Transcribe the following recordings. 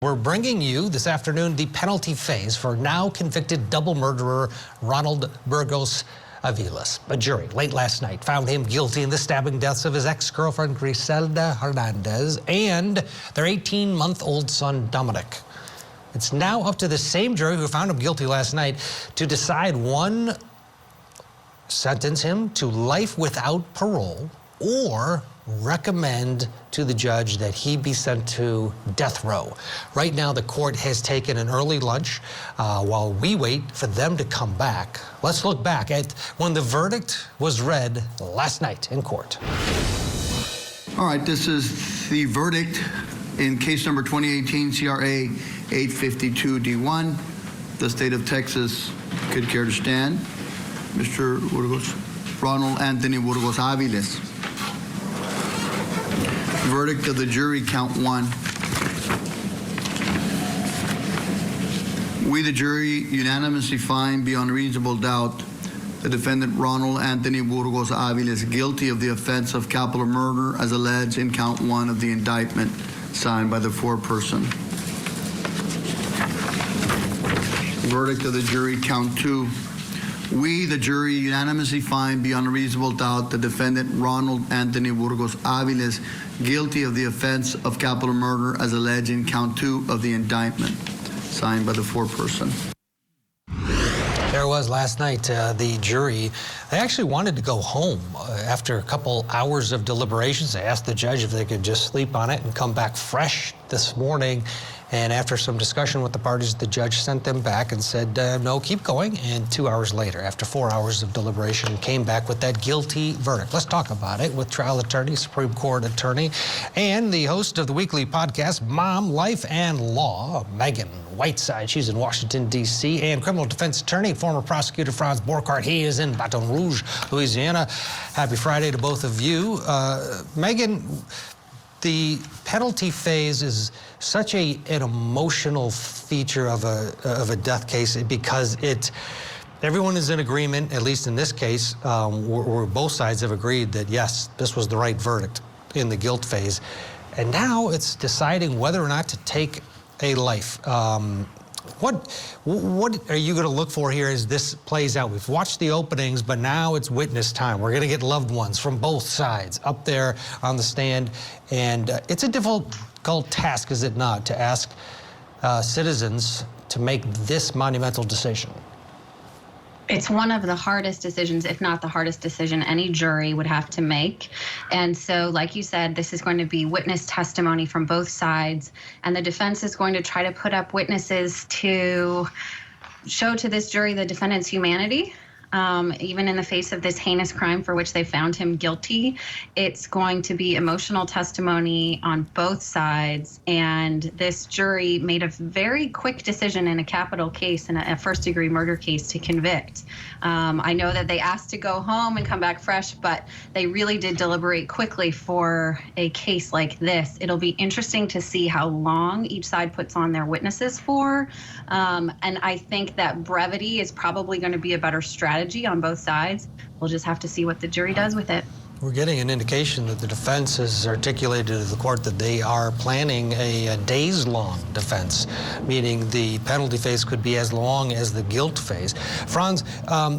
We're bringing you this afternoon the penalty phase for now convicted double murderer Ronald Burgos-Aviles. A jury late last night found him guilty in the stabbing deaths of his ex-girlfriend Griselda Hernandez and their 18-month-old son Dominic. It's now up to the same jury who found him guilty last night to decide one, sentence him to life without parole, or recommend to the judge that he be sent to death row. Right now, the court has taken an early lunch while we wait for them to come back. Let's look back at when the verdict was read last night in court. All right, this is the verdict in case number 2018 CRA 852D1. The state of Texas could care to stand. Mr. Ronald Anthony Burgos-Aviles. Verdict of the jury, count one. We, the jury, unanimously find beyond reasonable doubt the defendant Ronald Anthony Burgos-Aviles guilty of the offense of capital murder as alleged in count one of the indictment signed by the foreperson. Verdict of the jury, count two. We, the jury, unanimously find beyond a reasonable doubt the defendant Ronald Anthony Burgos-Aviles guilty of the offense of capital murder as alleged in count two of the indictment signed by the foreperson. There was last night, the jury, they actually wanted to go home after a couple hours of deliberations. They asked the judge if they could just sleep on it and come back fresh this morning. And after some discussion with the parties, the judge sent them back and said, no, keep going. And 2 hours later, after 4 hours of deliberation, came back with that guilty verdict. Let's talk about it with trial attorney, Supreme Court attorney, and the host of the weekly podcast, Mom, Life, and Law, Megan Whiteside. She's in Washington, D.C., and criminal defense attorney, former prosecutor Franz Borchardt. He is in Baton Rouge, Louisiana. Happy Friday to both of you. Megan, the penalty phase is such an emotional feature of a death case because everyone is in agreement, at least in this case, where both sides have agreed that, yes, this was the right verdict in the guilt phase. And now it's deciding whether or not to take a life. What are you going to look for here as this plays out? We've watched the openings, but now it's witness time. We're going to get loved ones from both sides up there on the stand. And it's a difficult task, is it not, to ask citizens to make this monumental decision? It's one of the hardest decisions, if not the hardest decision any jury would have to make. And so, like you said, this is going to be witness testimony from both sides. And the defense is going to try to put up witnesses to show to this jury the defendant's humanity. Even in the face of this heinous crime for which they found him guilty, it's going to be emotional testimony on both sides. And this jury made a very quick decision in a capital case, in a first-degree murder case, to convict. I know that they asked to go home and come back fresh, but they really did deliberate quickly for a case like this. It'll be interesting to see how long each side puts on their witnesses for. And I think that brevity is probably going to be a better strategy on both sides. We'll just have to see what the jury does with it. We're getting an indication that the defense has articulated to the court that they are planning a days-long defense, meaning the penalty phase could be as long as the guilt phase. Franz,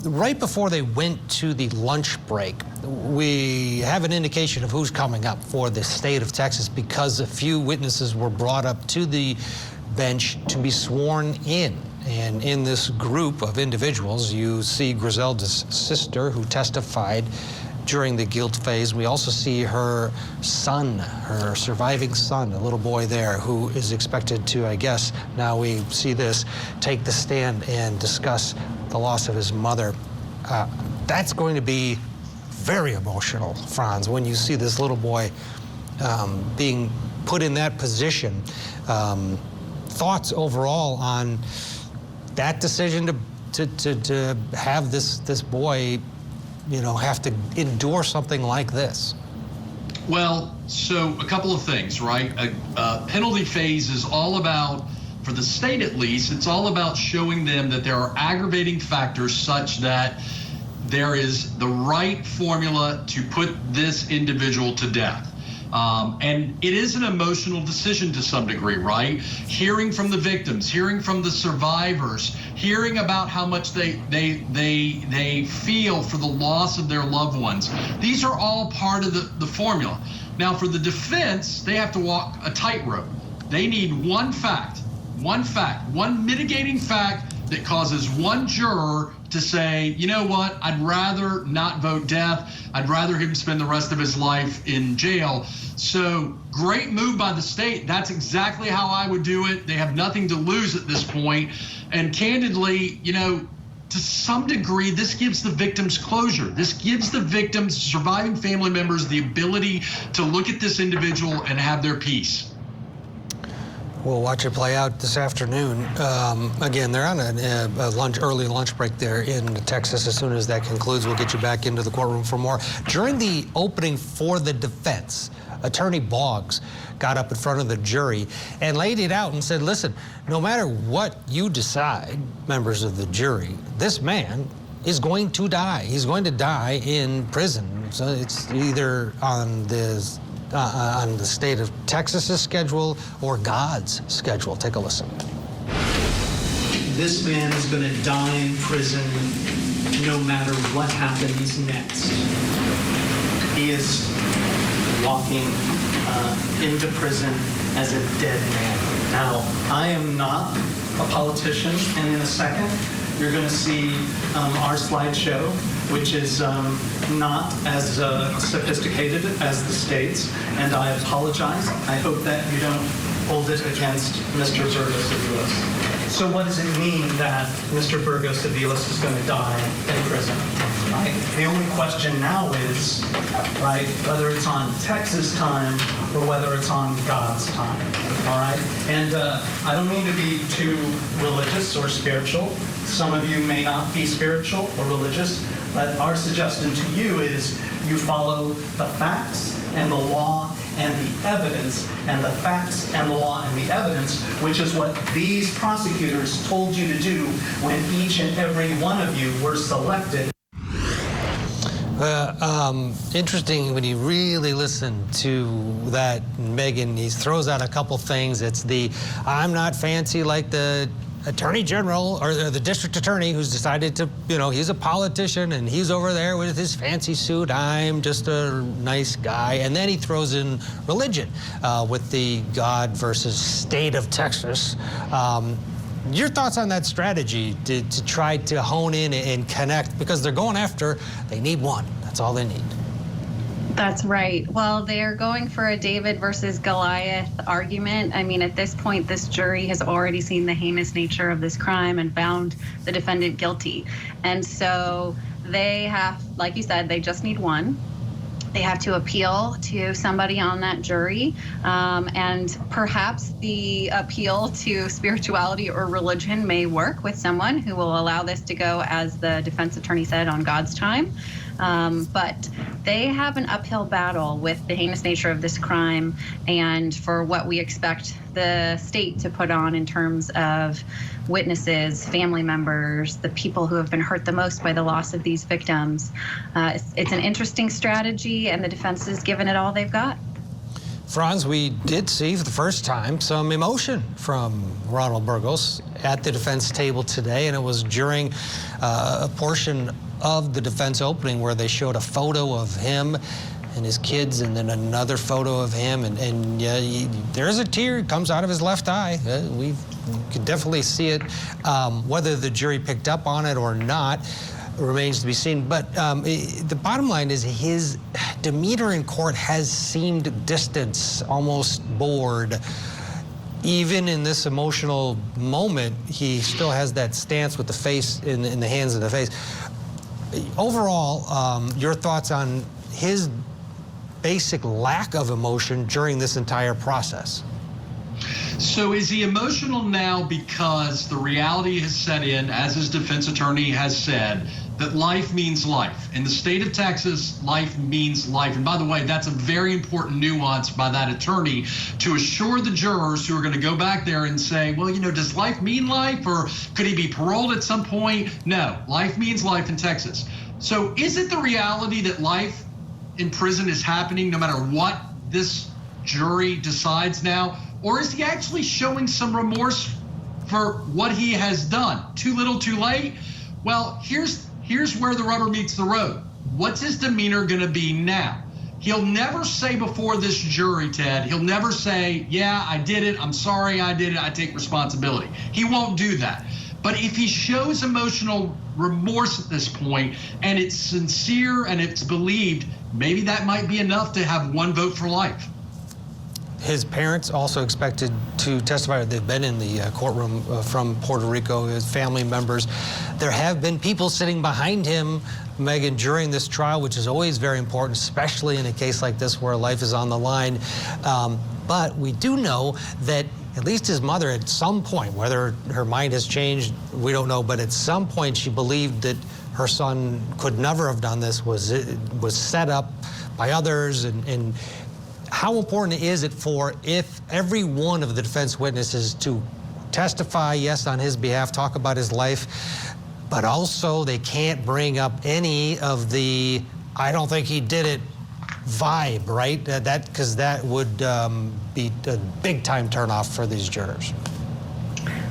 right before they went to the lunch break, we have an indication of who's coming up for the state of Texas because a few witnesses were brought up to the bench to be sworn in. And in this group of individuals, you see Griselda's sister, who testified during the guilt phase. We also see her son, her surviving son, a little boy there, who is expected to, I guess, now we see this, take the stand and discuss the loss of his mother. That's going to be very emotional, Franz, when you see this little boy being put in that position. Thoughts overall on that decision to have this boy, you know, have to endure something like this? Well, so a couple of things, right? Penalty phase is all about, for the state at least, it's all about showing them that there are aggravating factors such that there is the right formula to put this individual to death. And it is an emotional decision to some degree, right? Hearing from the victims, hearing from the survivors, hearing about how much they feel for the loss of their loved ones. These are all part of the formula. Now, for the defense, they have to walk a tightrope. They need one fact, one mitigating fact that causes one juror to say, you know what, I'd rather not vote death. I'd rather him spend the rest of his life in jail. So great move by the state. That's exactly how I would do it. They have nothing to lose at this point. And candidly, you know, to some degree, this gives the victims closure. This gives the victims, surviving family members, the ability to look at this individual and have their peace. We'll watch it play out this afternoon. Again, they're on a early lunch break there in Texas. As soon as that concludes, we'll get you back into the courtroom for more. During the opening for the defense, Attorney Boggs got up in front of the jury and laid it out and said, listen, no matter what you decide, members of the jury, this man is going to die. He's going to die in prison. So it's either on the state of Texas's schedule or God's schedule. Take a listen. This man is going to die in prison no matter what happens next. He is walking into prison as a dead man. Now, I am not a politician, and in a second, you're going to see our slideshow, which is not as sophisticated as the state's, and I apologize. I hope that you don't hold it against Mr. Burgos-Aviles. So what does it mean that Mr. Burgos-Aviles is going to die in prison? Right? The only question now is, right, whether it's on Texas time or whether it's on God's time. All right? And I don't mean to be too religious or spiritual. Some of you may not be spiritual or religious, but our suggestion to you is you follow the facts and the law and the evidence, and the facts and the law and the evidence, which is what these prosecutors told you to do when each and every one of you were selected. Interesting when you really listen to that, Megan, he throws out a couple things. It's the, I'm not fancy like the Attorney General or the district attorney who's decided to, you know, he's a politician and he's over there with his fancy suit. I'm just a nice guy. And then he throws in religion with the God versus state of Texas. Your thoughts on that strategy to try to hone in and connect, because they're going after, they need one. That's all they need. That's right. Well, they're going for a David versus Goliath argument. I mean, at this point, this jury has already seen the heinous nature of this crime and found the defendant guilty. And so they have, like you said, they just need one. They have to appeal to somebody on that jury, and perhaps the appeal to spirituality or religion may work with someone who will allow this to go, as the defense attorney said, on God's time. But they have an uphill battle with the heinous nature of this crime and for what we expect the state to put on in terms of witnesses, family members, the people who have been hurt the most by the loss of these victims. It's an interesting strategy, and the defense has given it all they've got. Franz, we did see for the first time some emotion from Ronald Burgos at the defense table today, and it was during a portion of the defense opening where they showed a photo of him and his kids, and then another photo of him, and yeah, there's a tear comes out of his left eye. We could definitely see it. Whether the jury picked up on it or not remains to be seen. But the bottom line is his demeanor in court has seemed distant, almost bored. Even in this emotional moment, he still has that stance with the face in the hands of the face. Overall, your thoughts on his basic lack of emotion during this entire process? So is he emotional now because the reality has set in, as his defense attorney has said, that life means life? In the state of Texas, life means life. And by the way, that's a very important nuance by that attorney to assure the jurors who are going to go back there and say, well, you know, does life mean life, or could he be paroled at some point? No, life means life in Texas. So is it the reality that life in prison is happening no matter what this jury decides now? Or is he actually showing some remorse for what he has done? Too little, too late? Well, here's where the rubber meets the road. What's his demeanor going to be now? He'll never say before this jury, Ted, he'll never say, yeah, I did it. I'm sorry I did it. I take responsibility. He won't do that. But if he shows emotional remorse at this point, and it's sincere and it's believed, maybe that might be enough to have one vote for life. His parents also expected to testify. They've been in the courtroom from Puerto Rico, his family members. There have been people sitting behind him, Megan, during this trial, which is always very important, especially in a case like this where life is on the line. But we do know that at least his mother, at some point, whether her mind has changed, we don't know, but at some point she believed that her son could never have done this, was set up by others. And how important is it for if every one of the defense witnesses to testify, yes, on his behalf, talk about his life, but also they can't bring up any of the "I don't think he did it" vibe, right? Because that would be a big-time turnoff for these jurors.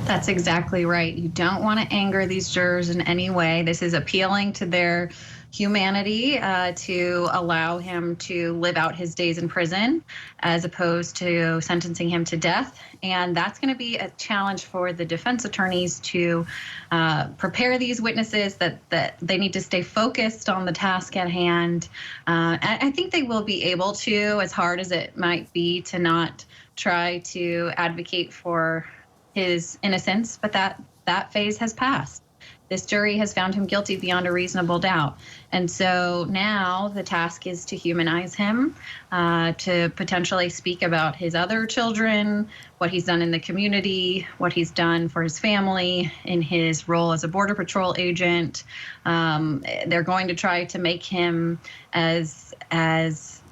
That's exactly right. You don't want to anger these jurors in any way. This is appealing to their humanity to allow him to live out his days in prison as opposed to sentencing him to death. And that's going to be a challenge for the defense attorneys to prepare these witnesses, that they need to stay focused on the task at hand. I think they will be able to, as hard as it might be to not try to advocate for his innocence, but that phase has passed. This jury has found him guilty beyond a reasonable doubt. And so now the task is to humanize him, to potentially speak about his other children, what he's done in the community, what he's done for his family in his role as a Border Patrol agent. They're going to try to make him as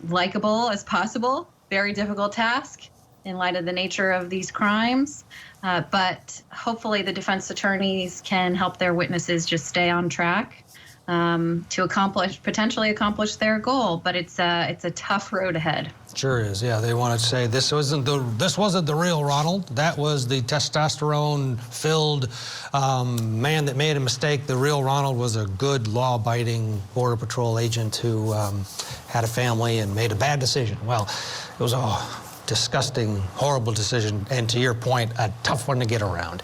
likable as possible. Very difficult task in light of the nature of these crimes. But hopefully the defense attorneys can help their witnesses just stay on track to potentially accomplish their goal. But it's a tough road ahead. Sure is. Yeah, they want to say this wasn't the real Ronald. That was the testosterone-filled man that made a mistake. The real Ronald was a good, law-abiding Border Patrol agent who had a family and made a bad decision. Well, it was a disgusting, horrible decision, and to your point, a tough one to get around.